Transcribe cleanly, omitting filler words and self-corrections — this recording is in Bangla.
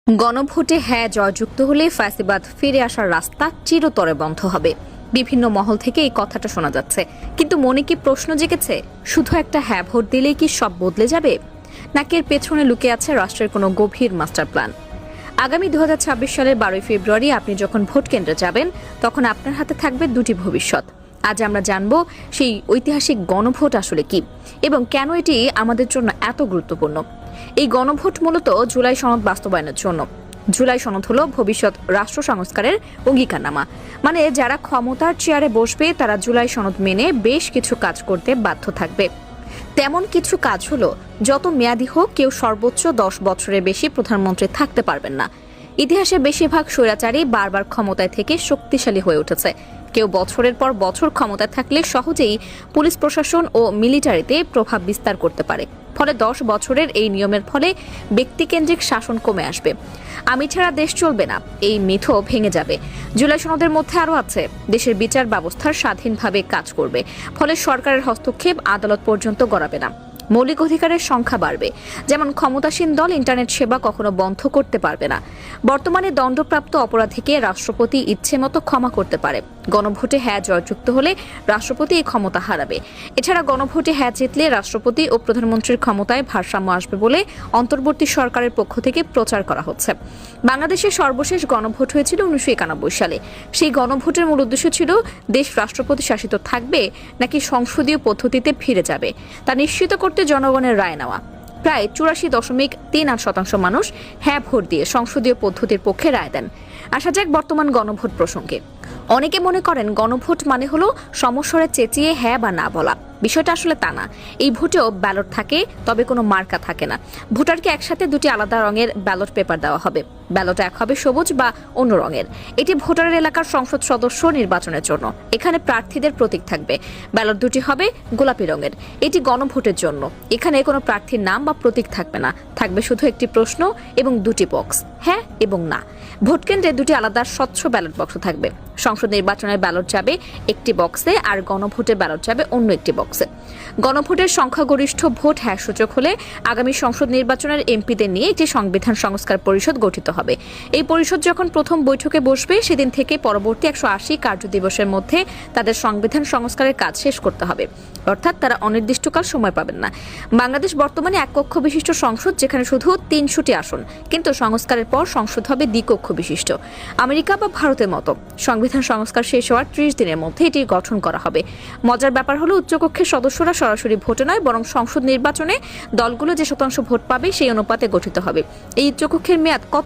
গণভোটে হ্যাঁ জয়যুক্ত হলে ফ্যাসিবাদ ফিরে আসার রাস্তা চিরতরে বন্ধ হবে। বিভিন্ন মহল থেকে এই কথাটা শোনা যাচ্ছে, কিন্তু মনে কি প্রশ্ন জেগেছে, শুধু একটা হ্যাঁ ভোট দিলেই কি সব বদলে যাবে, নাকি এর পেছনে লুকিয়ে আছে রাষ্ট্রের কোনো গভীর মাস্টার প্ল্যান? আগামী 2026 সালের 12 ফেব্রুয়ারি আপনি যখন ভোট কেন্দ্রে যাবেন, তখন আপনার হাতে থাকবে দুটি ভবিষ্যৎ। আজ আমরা জানব সেই ঐতিহাসিক গণভোট আসলে কি এবং কেন এটি আমাদের জন্য এত গুরুত্বপূর্ণ। এই গণভোট মূলত জুলাই সনদ বাস্তবায়নের জন্য। জুলাই সনদ হলো ভবিষ্যৎ রাষ্ট্র সংস্কারের অঙ্গীকারনামা। মানে যারা ক্ষমতার চেয়ারে বসবে তারা জুলাই সনদ মেনে বেশ কিছু কাজ করতে বাধ্য থাকবে। তেমন কিছু কাজ হলো, যত মেয়াদি হোক কেউ সর্বোচ্চ 10 বছরের বেশি প্রধানমন্ত্রী থাকতে পারবেন না। ইতিহাসে বেশিরভাগ স্বৈরাচারী বারবার ক্ষমতায় থেকে শক্তিশালী হয়ে উঠেছে। কেউ বছরের পর বছর ক্ষমতায় থাকলে সহজেই পুলিশ প্রশাসন ও মিলিটারিতে প্রভাব বিস্তার করতে পারে। ফলে 10 বছরের এই নিয়মের ফলে ব্যক্তিকেন্দ্রিক শাসন কমে আসবে। আমি ছাড়া দেশ চলবে না, এই মিথও ভেঙে যাবে। জুলাই সনদের মধ্যে আরও আছে, দেশের বিচার ব্যবস্থার স্বাধীনভাবে কাজ করবে, ফলে সরকারের হস্তক্ষেপ আদালত পর্যন্ত গড়াবে না। মৌলিক অধিকারের সংখ্যা বাড়বে, যেমন ক্ষমতাসীন দল ইন্টারনেট সেবা কখনো বন্ধ করতে পারবে না। বর্তমানে দণ্ডপ্রাপ্ত অপরাধীকে রাষ্ট্রপতি ইচ্ছে মতো ক্ষমা করতে পারে। গণভোটে হ্যাঁ জয়যুক্ত হলে রাষ্ট্রপতি এই ক্ষমতা হারাবে। এছাড়া গণভোটে হ্যাঁ জিতলে রাষ্ট্রপতি ও প্রধানমন্ত্রীর ক্ষমতায় ভারসাম্য আসবে বলে অন্তর্বর্তী সরকারের পক্ষ থেকে প্রচার করা হচ্ছে। বাংলাদেশের সর্বশেষ গণভোট হয়েছিল 1991 সালে। সেই গণভোটের মূল উদ্দেশ্য ছিল দেশ রাষ্ট্রপতি শাসিত থাকবে নাকি সংসদীয় পদ্ধতিতে ফিরে যাবে তা নিশ্চিত করতে জনগণের রায় নেওয়া। প্রায় 84.38% মানুষ হ্যাঁ ভোট দিয়ে সংসদীয় পদ্ধতির পক্ষে রায় দেন। আসা যাক বর্তমান গণভোট প্রসঙ্গে। অনেকে মনে করেন গণভোট মানে হলো সমস্বরে চেঁচিয়ে হ্যাঁ বা না বলা। বিষয়টা আসলে তা না। এই ভোটেও ব্যালট থাকে, তবে কোনো মার্কা থাকে না। ভোটারকে একসাথে দুটি আলাদা রঙের ব্যালট পেপার দেওয়া হবে। ব্যালট এক হবে সবুজ বা অন্য রঙের। এটি ভোটারের এলাকার সংসদ সদস্য নির্বাচনের জন্য। এখানে প্রার্থীদের প্রতীক থাকবে। ব্যালট দুটি হবে গোলাপি রঙের। এটি গণভোটের জন্য। এখানে কোনো প্রার্থীর নাম বা প্রতীক থাকবে না। থাকবে শুধু একটি প্রশ্ন এবং দুটি বক্স, হ্যাঁ এবং না। ভোট কেন্দ্রে দুটি আলাদা স্বচ্ছ ব্যালট বক্স থাকবে। সংসদ নির্বাচনের ব্যালট যাবে একটি বক্সে আর গণভোটের ব্যালট যাবে অন্য একটি বক্সে। গণভোটের সংখ্যাগরিষ্ঠ ভোট হ্যাঁ সূচক হলে আগামী সংসদ নির্বাচনের এমপিদের নিয়ে একটি সংবিধান সংস্কার পরিষদ গঠিত হবে। এই পরিষদ যখন প্রথম বৈঠকে বসবে, সেদিন থেকে পরবর্তী 180 কার্যদিবসের মধ্যে তাদের সংবিধান সংস্কারের কাজ শেষ করতে হবে। অর্থাৎ তারা অনির্দিষ্টকাল সময় পাবেন না। বাংলাদেশ বর্তমানে এক কক্ষ বিশিষ্ট সংসদ, যেখানে শুধু 300টি আসন, কিন্তু সংস্কারের পর সংসদ হবে দ্বিকক্ষ বিশিষ্ট। আমেরিকা বা ভারতের মতো সংবিধান সংস্কার শেষ হওয়ার 30 দিনের মধ্যে এটি গঠন করা হবে। মজার ব্যাপার হলো উচ্চকক্ষের সদস্যরা সরাসরি ভোটে নয়, বরং সংসদ নির্বাচনে দলগুলো যে শতাংশ ভোট পাবে সেই অনুপাতে গঠিত হবে। এই উচ্চকক্ষের মেয়াদ কত